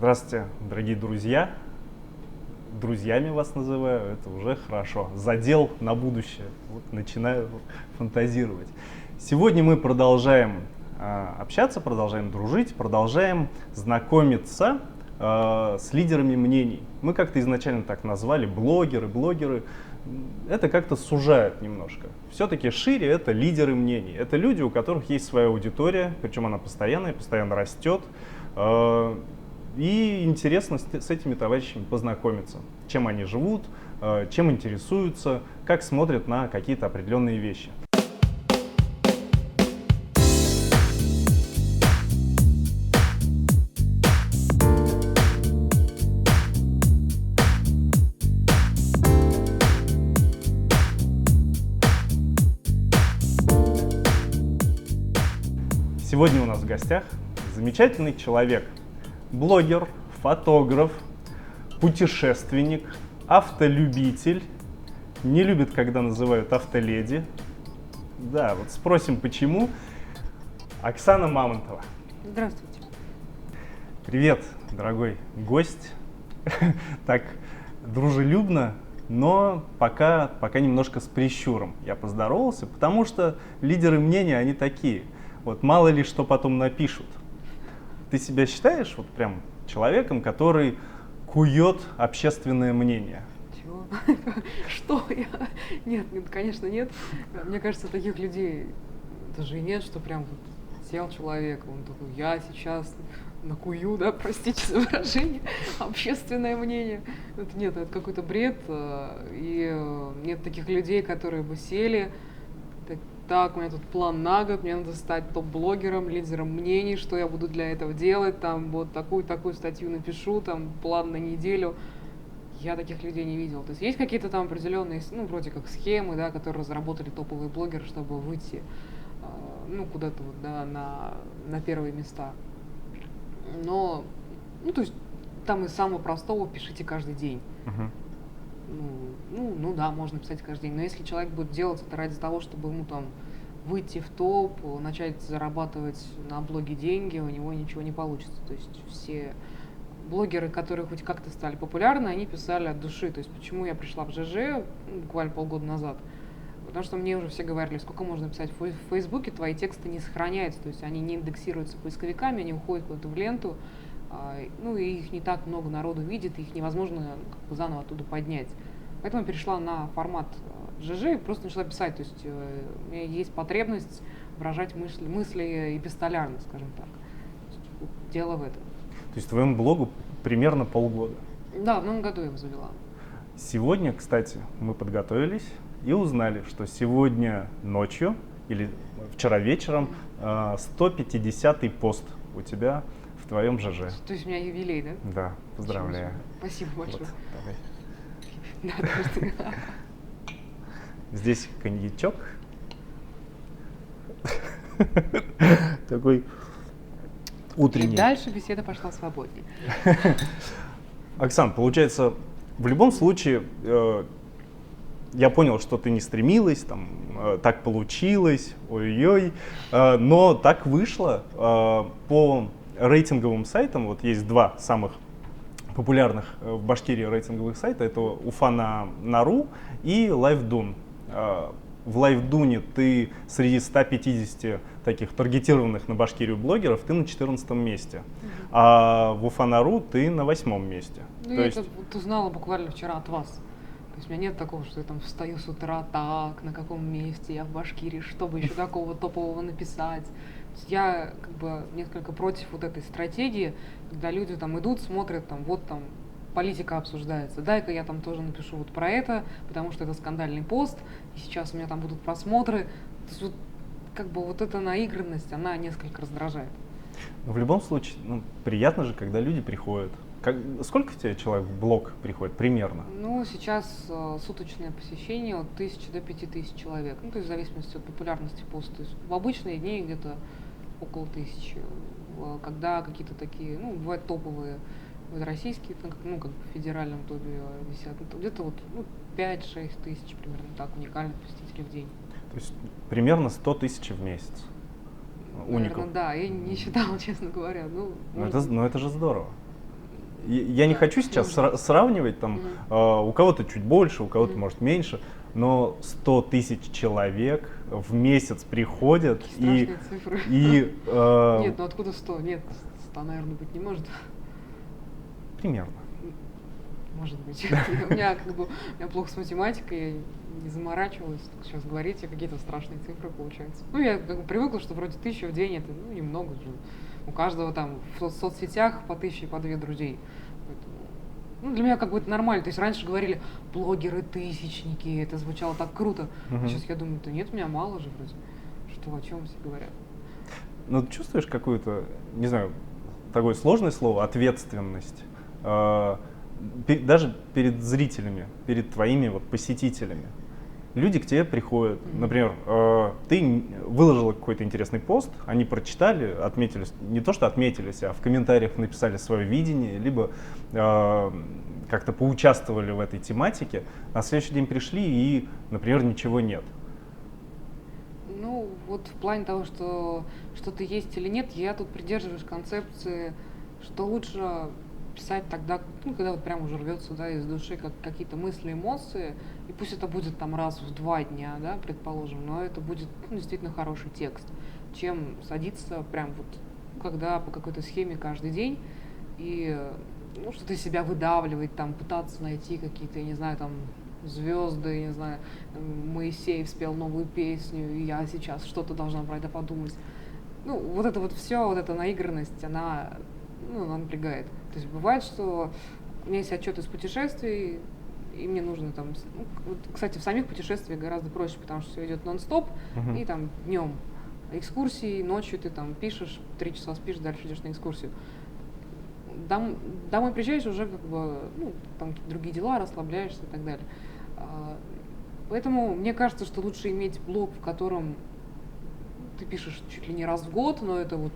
Здравствуйте, дорогие друзья. Друзьями вас называю, это уже хорошо. Задел на будущее. Вот начинаю фантазировать. Сегодня мы продолжаем общаться, продолжаем дружить, продолжаем знакомиться с лидерами мнений. Мы как-то изначально так назвали блогеры. Это как-то сужает немножко. Все-таки шире это лидеры мнений. Это люди, у которых есть своя аудитория, причем она постоянная, постоянно растет. И интересно с этими товарищами познакомиться, чем они живут, чем интересуются, как смотрят на какие-то определенные вещи. Сегодня у нас в гостях замечательный человек. Блогер, фотограф, путешественник, автолюбитель, не любит, когда называют автоледи. Да, вот спросим, почему. Оксана Мамонтова. Здравствуйте. Привет, дорогой гость. Так дружелюбно, но пока немножко с прищуром. Я поздоровался, потому что лидеры мнения, они такие. Вот мало ли что потом напишут. Ты себя считаешь вот прям человеком, который кует общественное мнение? Чего? Что я? Нет, конечно, нет. Мне кажется, таких людей даже и нет, что прям вот сел человек, он такой, я сейчас накую, да, простите за выражение, общественное мнение. Это нет, это какой-то бред. И нет таких людей, которые бы сели. Так, у меня тут план на год, мне надо стать топ-блогером, лидером мнений, что я буду для этого делать, там вот такую статью напишу, там план на неделю. Я таких людей не видела. То есть есть какие-то там определенные, ну, вроде как схемы, да, которые разработали топовые блогеры, чтобы выйти, ну, куда-то вот, да, на первые места. Но, ну, то есть там из самого простого пишите каждый день. Ну да, можно писать каждый день. Но если человек будет делать это ради того, чтобы ему там выйти в топ, начать зарабатывать на блоге деньги, у него ничего не получится. То есть все блогеры, которые хоть как-то стали популярны, они писали от души. То есть почему я пришла в ЖЖ буквально полгода назад? Потому что мне уже все говорили, сколько можно писать в Фейсбуке, твои тексты не сохраняются, то есть они не индексируются поисковиками, они уходят куда-то в ленту. Ну, и их не так много народу видит, их невозможно как бы заново оттуда поднять. Поэтому я перешла на формат ЖЖ и просто начала писать. То есть у меня есть потребность выражать мысли эпистолярно, скажем так. Вот дело в этом. То есть твоему блогу примерно полгода? Да, в новом году я его завела. Сегодня, кстати, мы подготовились и узнали, что сегодня ночью или вчера вечером 150-й пост у тебя в твоем ЖЖ. То есть у меня юбилей, да? Да, поздравляю. Спасибо большое. Вот, давай. Да, здесь коньячок. Такой утренний. И дальше беседа пошла свободнее. Оксан, получается, в любом случае, я понял, что ты не стремилась, там, так получилось, ой-ой-ой, но так вышло. По рейтинговым сайтам, вот есть два самых популярных в Башкирии рейтинговых сайта, это Уфа.на.ру и LiveDune. В LiveDune ты среди 150 таких таргетированных на Башкирию блогеров, ты на 14 месте, а в Уфа.на.ру ты на 8 месте. Ну, я это вот узнала буквально вчера от вас. То есть у меня нет такого, что я там встаю с утра так, на каком месте я в Башкирии, чтобы еще такого топового написать. Я как бы несколько против вот этой стратегии, когда люди там идут, смотрят, там вот там политика обсуждается. Дай-ка я там тоже напишу вот про это, потому что это скандальный пост, и сейчас у меня там будут просмотры. То есть вот как бы вот эта наигранность, она несколько раздражает. Но в любом случае, ну, приятно же, когда люди приходят. Сколько у тебя человек в блог приходит примерно? Ну, сейчас суточное посещение от 1000 до 5000 человек. Ну, то есть в зависимости от популярности поста. То есть в обычные дни где-то около 1000. Когда какие-то такие, ну, бывают топовые, российские, ну, как бы в федеральном топе висят. Где-то вот 5-6 тысяч примерно так уникальных посетителей в день. То есть примерно 100 тысяч в месяц. Наверное, да, я не считала, честно говоря. Но это же здорово. Я не Да, хочу сейчас нужно. сравнивать, там, у кого-то чуть больше, у кого-то, Мгм. может, меньше, но 100 тысяч человек в месяц приходят, Какие страшные цифры. и Нет, ну откуда 100? Нет, 100, наверное, быть не может. примерно. Может быть. У меня как бы, у меня плохо с математикой, я не заморачивалась. Сейчас говорите, какие-то страшные цифры получаются. Ну, я как бы привыкла, что вроде 1000 в день это, ну, немного же. У каждого там в соцсетях по 1000, по 2 друзей. Поэтому, ну, для меня как бы это нормально. То есть раньше говорили блогеры, тысячники, это звучало так круто. А Мгм. сейчас я думаю, да нет, у меня мало же вроде. Что, о чем все говорят? Ну, ты чувствуешь какую-то, не знаю, такое сложное слово, ответственность, даже перед зрителями, перед твоими вот посетителями? Люди к тебе приходят, например, ты выложила какой-то интересный пост, они прочитали, отметились, не то что отметились, а в комментариях написали свое видение, либо как-то поучаствовали в этой тематике, на следующий день пришли и, например, ничего нет. Ну, вот в плане того, что что-то есть или нет, я тут придерживаюсь концепции, что лучше писать тогда, ну, когда вот прям уже рвется, да, из души как какие-то мысли, эмоции, и пусть это будет там раз в 2 дня, да, предположим, но это будет, ну, действительно хороший текст, чем садиться прям вот, когда по какой-то схеме каждый день и, ну, что-то из себя выдавливать, там, пытаться найти какие-то, я не знаю, там, звезды, я не знаю, Моисеев спел новую песню, и я сейчас что-то должна про это подумать. Ну, вот это вот все, вот эта наигранность, она, ну, она напрягает. То есть бывает, что у меня есть отчет из путешествий, и мне нужно там, ну, вот, кстати, в самих путешествиях гораздо проще, потому что все идет нон-стоп, Мгм. и там днем экскурсии, ночью ты там пишешь, 3 часа спишь, дальше идешь на экскурсию. Домой приезжаешь уже как бы, ну, там какие-то другие дела, расслабляешься и так далее. А, Поэтому мне кажется, что лучше иметь блог, в котором ты пишешь чуть ли не раз в год, но это вот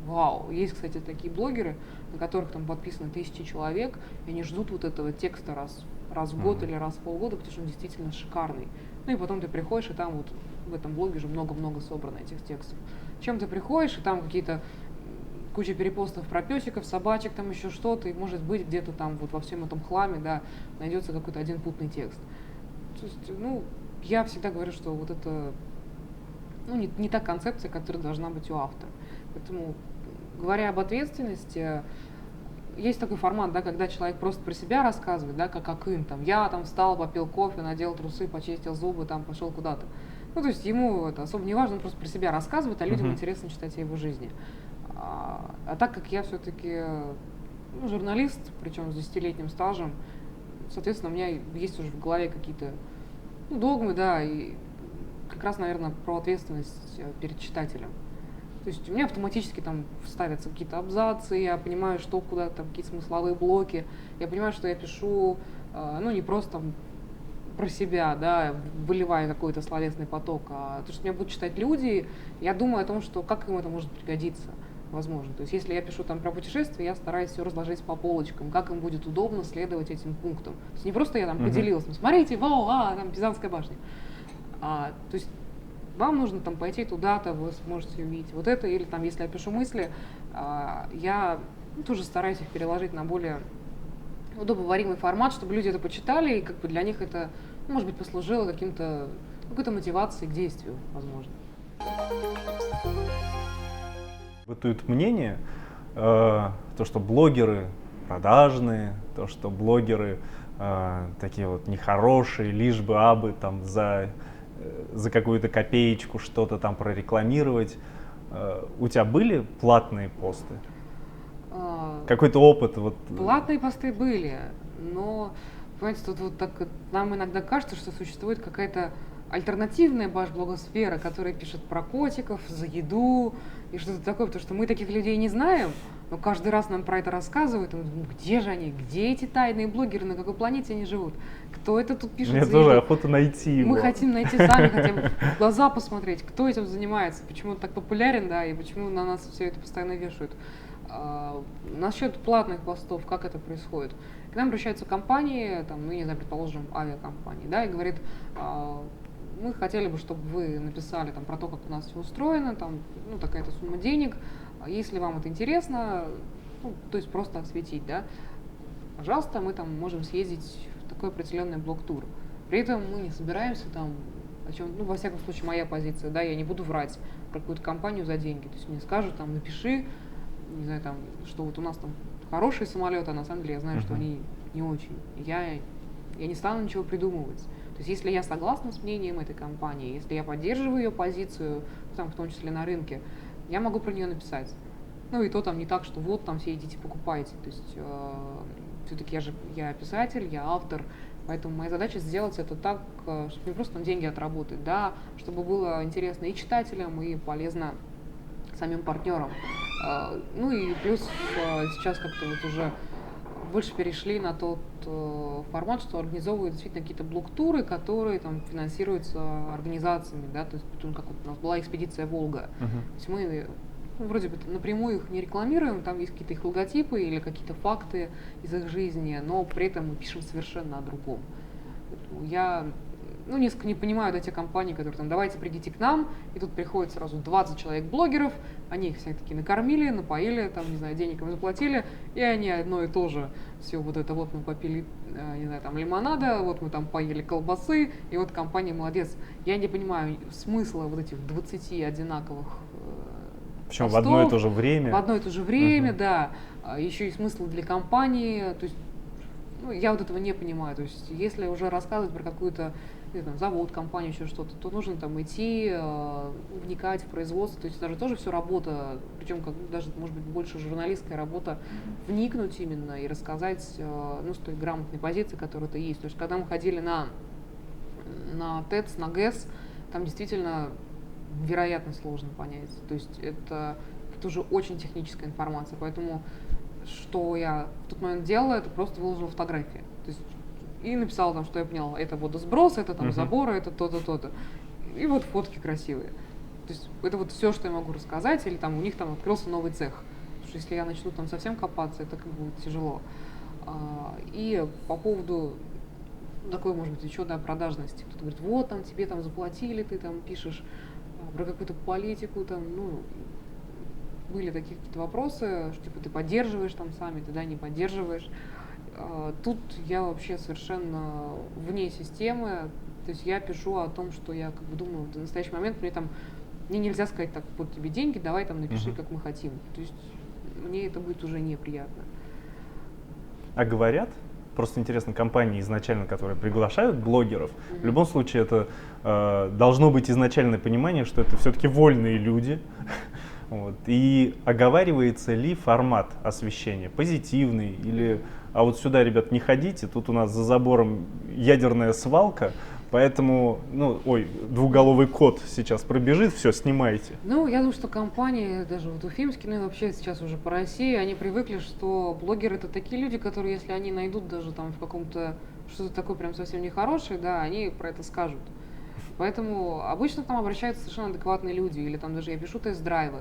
вау. Есть, кстати, такие блогеры, на которых там подписано 1000 человек, и они ждут вот этого текста раз в год Мгм. или раз в полгода, потому что он действительно шикарный. Ну и потом ты приходишь, и там вот в этом блоге же много-много собрано этих текстов. Чем ты приходишь, и там какие-то куча перепостов про песиков, собачек, там еще что-то, и может быть где-то там вот во всем этом хламе, да, найдется какой-то один путный текст. То есть, ну, я всегда говорю, что вот это, ну, не та концепция, которая должна быть у автора. Поэтому, говоря об ответственности, есть такой формат, да, когда человек просто про себя рассказывает, да, как им, там, я там встал, попил кофе, надел трусы, почистил зубы, там, пошел куда-то. Ну, то есть ему это особо не важно, он просто про себя рассказывает, а людям Мгм. интересно читать о его жизни. А так как я все-таки, ну, журналист, причем с 10-летним стажем, соответственно, у меня есть уже в голове какие-то, ну, догмы, да, и как раз, наверное, про ответственность перед читателем. То есть у меня автоматически там ставятся какие-то абзацы, я понимаю, что куда там, какие смысловые блоки, я понимаю, что я пишу, ну, не просто там про себя, да, выливая какой-то словесный поток, а то, что меня будут читать люди, я думаю о том, что как им это может пригодиться, возможно. То есть если я пишу там про путешествия, я стараюсь все разложить по полочкам, как им будет удобно следовать этим пунктам. То есть не просто я там Мгм. поделилась, ну, смотрите, вау, там Пизанская башня. То есть вам нужно там пойти туда-то, вы сможете увидеть вот это, или там, если я пишу мысли, я, ну, тоже стараюсь их переложить на более удобоваримый формат, чтобы люди это почитали, и как бы для них это, ну, может быть, послужило каким-то, какой-то мотивацией к действию, возможно. Бытует мнение, то, что блогеры продажные, то, что блогеры такие вот нехорошие, лишь бы абы там за какую-то копеечку что-то там прорекламировать. У тебя были платные посты? А, Какой-то опыт? Вот, Платные посты были, но, понимаете, тут вот так вот нам иногда кажется, что существует какая-то альтернативная баш-блогосфера, которая пишет про котиков, за еду и что-то такое, потому что мы таких людей не знаем, но каждый раз нам про это рассказывают, и мы думаем, где же они, где эти тайные блогеры, на какой планете они живут, кто это тут пишет мне за тоже еду. охота найти его. Мы хотим найти сами, хотим в глаза посмотреть, кто этим занимается, почему он так популярен, да, и почему на нас все это постоянно вешают. Насчет платных постов, как это происходит? К нам обращаются компании, там, ну, не знаю, предположим, авиакомпании, да, и говорит, мы хотели бы, чтобы вы написали там про то, как у нас все устроено, там, ну, такая-то сумма денег, если вам это интересно, ну, то есть просто осветить, да. пожалуйста, мы там можем съездить в такой определенный блок-тур. При этом мы не собираемся там, о чем, ну, во всяком случае, моя позиция, да, я не буду врать про какую-то компанию за деньги. То есть мне скажут, там, напиши, не знаю, там, что вот у нас там хорошие самолеты, а на самом деле я знаю, что они не очень. Я не стану ничего придумывать. То есть если я согласна с мнением этой компании, если я поддерживаю ее позицию, там, в том числе на рынке, я могу про нее написать. Ну и то там не так, что вот там все идите покупайте. То есть все-таки я писатель, я автор, поэтому моя задача сделать это так, чтобы не просто там деньги отработать, да, чтобы было интересно и читателям, и полезно самим партнерам. Ну и плюс сейчас как-то вот уже больше перешли на тот формат, что организовывают действительно какие-то блок-туры, которые там финансируются организациями, да, то есть как вот у нас была экспедиция «Волга». То есть мы вроде бы напрямую их не рекламируем, там есть какие-то их логотипы или какие-то факты из их жизни, но при этом мы пишем совершенно о другом. Я несколько не понимаю эти компании, которые там, давайте придите к нам, и тут приходит сразу 20 человек-блогеров, они их всех таки накормили, напоили, там, не знаю, денег им заплатили, и они одно и то же, все вот это вот мы попили, не знаю, там, лимонада, вот мы там поели колбасы, и вот компания молодец. Я не понимаю смысла вот этих 20 одинаковых причем постов, в одно и то же время. В одно и то же время, да. Еще и смысл для компании, то есть я вот этого не понимаю. То есть если уже рассказывать про какую-то там, завод, компанию, еще что-то, то нужно там идти, вникать в производство. То есть даже тоже все работа, причем как, даже, может быть, больше журналистская работа, вникнуть именно и рассказать с той грамотной позиции, которая это есть. То есть когда мы ходили на ТЭЦ, на ГЭС, там действительно вероятно сложно понять. То есть это уже очень техническая информация, поэтому что я в тот момент делала, это просто выложила фотографии. То есть, и написала там, что я поняла, это водосброс, это там заборы, это то-то, то-то. И вот фотки красивые. То есть это вот все, что я могу рассказать, или там у них там открылся новый цех. Потому что если я начну там совсем копаться, это как бы будет тяжело. И по поводу такой, может быть, еще, да, продажности. Кто-то говорит, вот там тебе там заплатили, ты там пишешь про какую-то политику, там, были такие какие-то вопросы, что типа ты поддерживаешь там саммиты, да, не поддерживаешь. Тут я вообще совершенно вне системы, то есть я пишу о том, что я как бы думаю, в настоящий момент мне нельзя сказать, так, вот тебе деньги, давай там напиши, как мы хотим. То есть мне это будет уже неприятно. А говорят, просто интересно, компании изначально, которые приглашают блогеров, в любом случае это должно быть изначальное понимание, что это все-таки вольные люди. Вот. И оговаривается ли формат освещения, позитивный или а вот сюда, ребят, не ходите, тут у нас за забором ядерная свалка, поэтому, двуголовый кот сейчас пробежит, все, снимайте. Я думаю, что компании, даже вот уфимские, и вообще сейчас уже по России, они привыкли, что блогеры это такие люди, которые, если они найдут даже там в каком-то что-то такое прям совсем нехорошее, да, они про это скажут. Поэтому обычно там обращаются совершенно адекватные люди, или там даже я пишу тест-драйвы.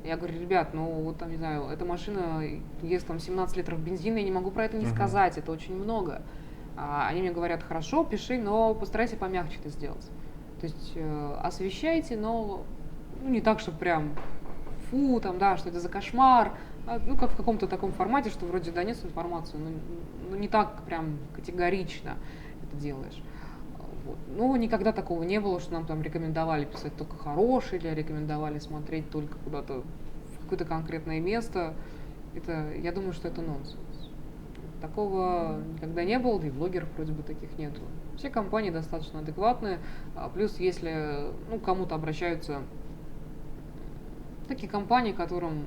Я говорю, ребят, вот там, не знаю, эта машина ест там 17 литров бензина, я не могу про это не сказать, это очень много. Они мне говорят, хорошо, пиши, но постарайся помягче это сделать. То есть освещайте, но не так, что прям фу, там, да, что это за кошмар, как в каком-то таком формате, что вроде донес информацию, но не так прям категорично это делаешь. Вот. Никогда такого не было, что нам там рекомендовали писать только хорошие, или рекомендовали смотреть только куда-то в какое-то конкретное место. Я думаю, что это нонсенс. Такого никогда не было, да и блогеров вроде бы таких нету. Все компании достаточно адекватные, плюс если кому-то обращаются такие компании, которым,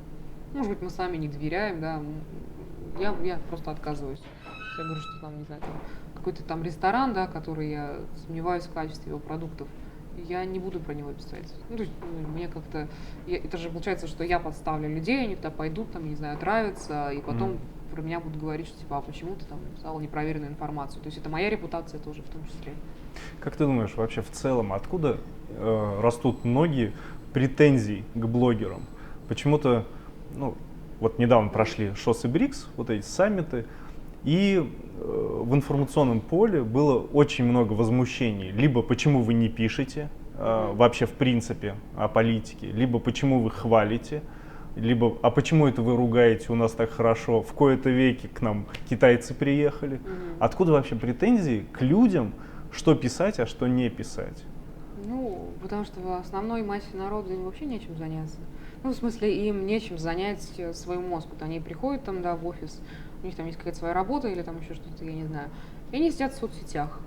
может быть, мы сами не доверяем, да, я просто отказываюсь. Я говорю, что там, не знаю, какой-то там ресторан, да, который я сомневаюсь в качестве его продуктов, я не буду про него писать. То есть мне как-то... Это же получается, что я подставлю людей, они туда пойдут, там, не знаю, отравятся, и потом про меня будут говорить, что типа, а почему ты там написала непроверенную информацию? То есть это моя репутация тоже в том числе. Как ты думаешь, вообще в целом, откуда растут многие претензий к блогерам? Почему-то, вот недавно прошли ШОС и БРИКС, вот эти саммиты, и в информационном поле было очень много возмущений. Либо почему вы не пишете вообще в принципе о политике, либо почему вы хвалите либо «А почему это вы ругаете, у нас так хорошо, в кои-то веки к нам китайцы приехали». Откуда вообще претензии к людям, что писать, а что не писать? Ну, потому что в основной массе народа им вообще нечем заняться. Ну, в смысле, им нечем занять свой мозг. Вот они приходят там, да, в офис, у них там есть какая-то своя работа или там еще что-то, я не знаю. И они сидят в соцсетях.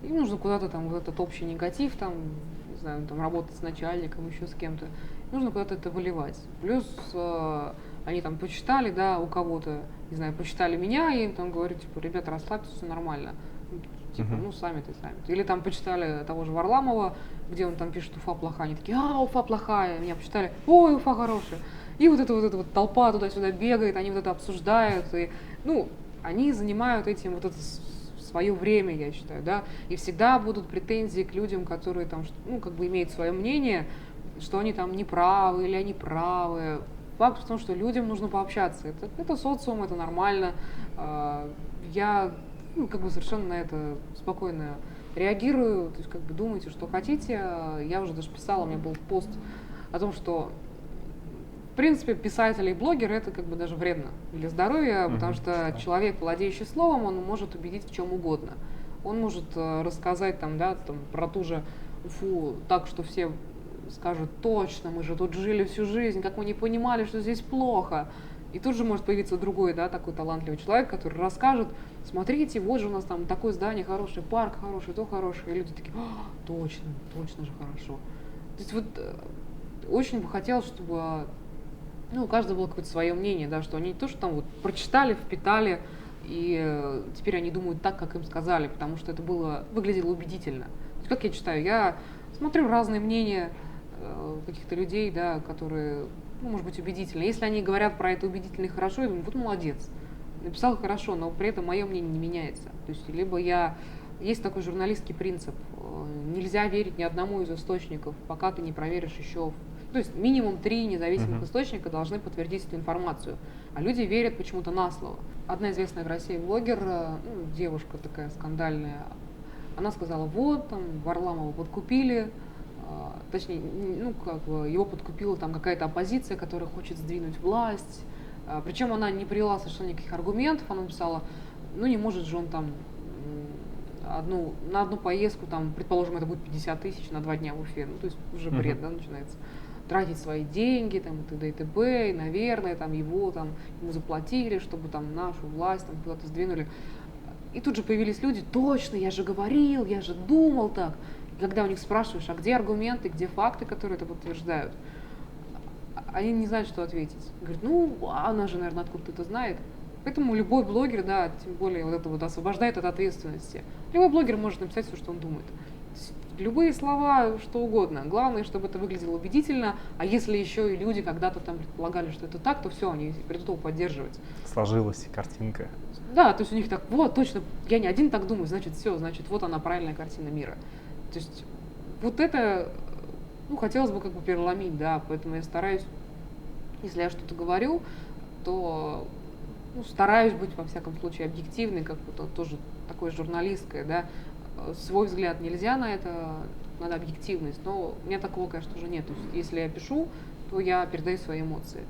Им нужно куда-то там вот этот общий негатив, там, не знаю, там работать с начальником, еще с кем-то. Нужно куда-то это выливать. Плюс они там почитали, да, у кого-то, не знаю, почитали меня, и им там говорю, типа, ребята, расслабьтесь, все нормально. Типа, ну, сами-то. Или там почитали того же Варламова, где он там пишет «Уфа плохая». Они такие: «А, Уфа плохая». Меня почитали: «Ой, Уфа хорошая». И вот эта вот толпа туда-сюда бегает, они вот это обсуждают. И, ну, они занимают этим вот это свое время, я считаю, да. И всегда будут претензии к людям, которые там, ну, как бы имеют свое мнение, что они там неправы или они правы. Факт в том, что людям нужно пообщаться. Это социум, это нормально. Я ну, как бы совершенно на это спокойно реагирую, то есть как бы думайте, что хотите. Я уже даже писала, у меня был пост о том, что в принципе писатели и блогеры это как бы даже вредно для здоровья, потому что человек, владеющий словом, он может убедить в чем угодно. Он может рассказать там, да, там, про ту же Уфу так, что все скажут: точно, мы же тут жили всю жизнь, как мы не понимали, что здесь плохо. И тут же может появиться другой, да, такой талантливый человек, который расскажет: смотрите, вот же у нас там такое здание хорошее, парк хороший, то хорошее. И люди такие: точно, точно же хорошо. То есть вот очень бы хотелось, чтобы ну, у каждого было какое-то свое мнение, да, что они не то, что там вот прочитали, впитали, и теперь они думают так, как им сказали, потому что это выглядело убедительно. То есть, как я читаю, я смотрю разные мнения каких-то людей, да, которые, ну, может быть, убедительны. Если они говорят про это убедительно и хорошо, я думаю: вот молодец, написал хорошо, но при этом мое мнение не меняется. То есть либо есть такой журналистский принцип: нельзя верить ни одному из источников, пока ты не проверишь еще. То есть минимум 3 независимых источника должны подтвердить эту информацию. А люди верят почему-то на слово. Одна известная в России блогер, ну, девушка такая скандальная, она сказала: вот, там, Варламова подкупили, точнее, ну, как бы его подкупила там какая-то оппозиция, которая хочет сдвинуть власть. Причем она не привела совершенно никаких аргументов, она написала: ну, не может же он там на одну поездку, там, предположим, это будет 50 тысяч на 2 дня в Уфе, ну, то есть уже бред, да, начинается. Тратить свои деньги, там, и т.д. и т.п., и, наверное, там, ему заплатили, чтобы там нашу власть там куда-то сдвинули. И тут же появились люди: точно, я же говорил, я же думал так. И когда у них спрашиваешь: а где аргументы, где факты, которые это подтверждают, они не знают, что ответить. Говорят: ну, она же, наверное, откуда-то это знает. Поэтому любой блогер, да, тем более вот это вот освобождает от ответственности. Любой блогер может написать все, что он думает. Любые слова, что угодно. Главное, чтобы это выглядело убедительно. А если еще и люди когда-то там предполагали, что это так, то все, они придут его поддерживать. Сложилась картинка. Да, то есть у них так: вот, точно, я не один так думаю, значит, все, значит, вот она, правильная картина мира. То есть вот это, ну, хотелось бы как бы переломить, да, поэтому я стараюсь, если я что-то говорю, то, ну, стараюсь быть, во всяком случае, объективной, как бы тоже такой журналистской, да. Свой взгляд нельзя на это, надо объективность, но у меня такого, конечно, уже нет. То есть если я пишу, то я передаю свои эмоции.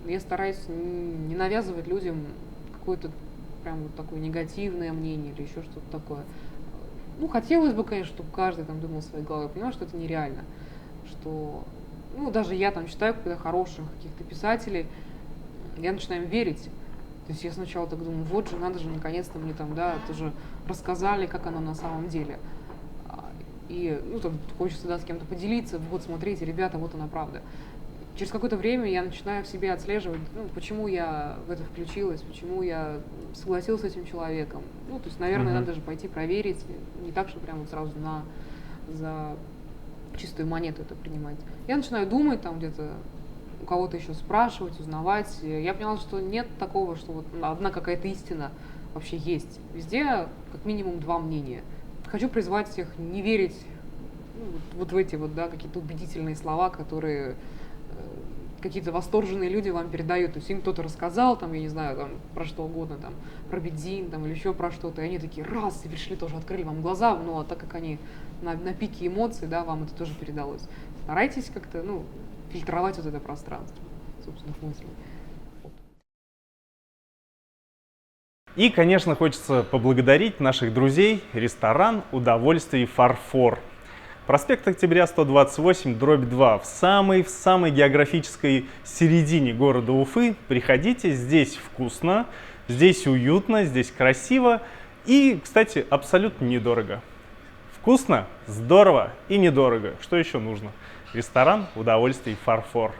Я стараюсь не навязывать людям какое-то прям вот такое негативное мнение или еще что-то такое. Ну, хотелось бы, конечно, чтобы каждый там думал своей головой. Я понимаю, что это нереально. Что, ну, даже я там читаю когда хороших каких-то писателей, я начинаю им верить. То есть я сначала так думаю: вот же, надо же, наконец-то мне там, да, тоже рассказали, как оно на самом деле. И, ну, там хочется, да, с кем-то поделиться: вот, смотрите, ребята, вот она правда. Через какое-то время я начинаю в себе отслеживать, ну, почему я в это включилась, почему я согласилась с этим человеком. Ну, то есть, наверное, надо же пойти проверить, не так, что прямо вот сразу за чистую монету это принимать. Я начинаю думать, там где-то у кого-то еще спрашивать, узнавать. Я поняла, что нет такого, что вот одна какая-то истина вообще есть. Везде как минимум 2 мнения. Хочу призвать всех не верить, ну, вот в эти вот, да, какие-то убедительные слова, которые какие-то восторженные люди вам передают. То есть им кто-то рассказал, там, я не знаю, там, про что угодно, там, про бензин, там, или еще про что-то, и они такие раз, и пришли тоже, открыли вам глаза, ну, а так как они на пике эмоций, да, вам это тоже передалось. Старайтесь как-то, ну, фильтровать вот это пространство. собственных мыслей. И, конечно, хочется поблагодарить наших друзей, ресторан «Удовольствие Фарфор». Проспект Октября, 128, дробь 2, в самой географической середине города Уфы. Приходите, здесь вкусно, здесь уютно, здесь красиво и, кстати, абсолютно недорого. Вкусно, здорово и недорого. Что еще нужно? Ресторан «Удовольствие Фарфор».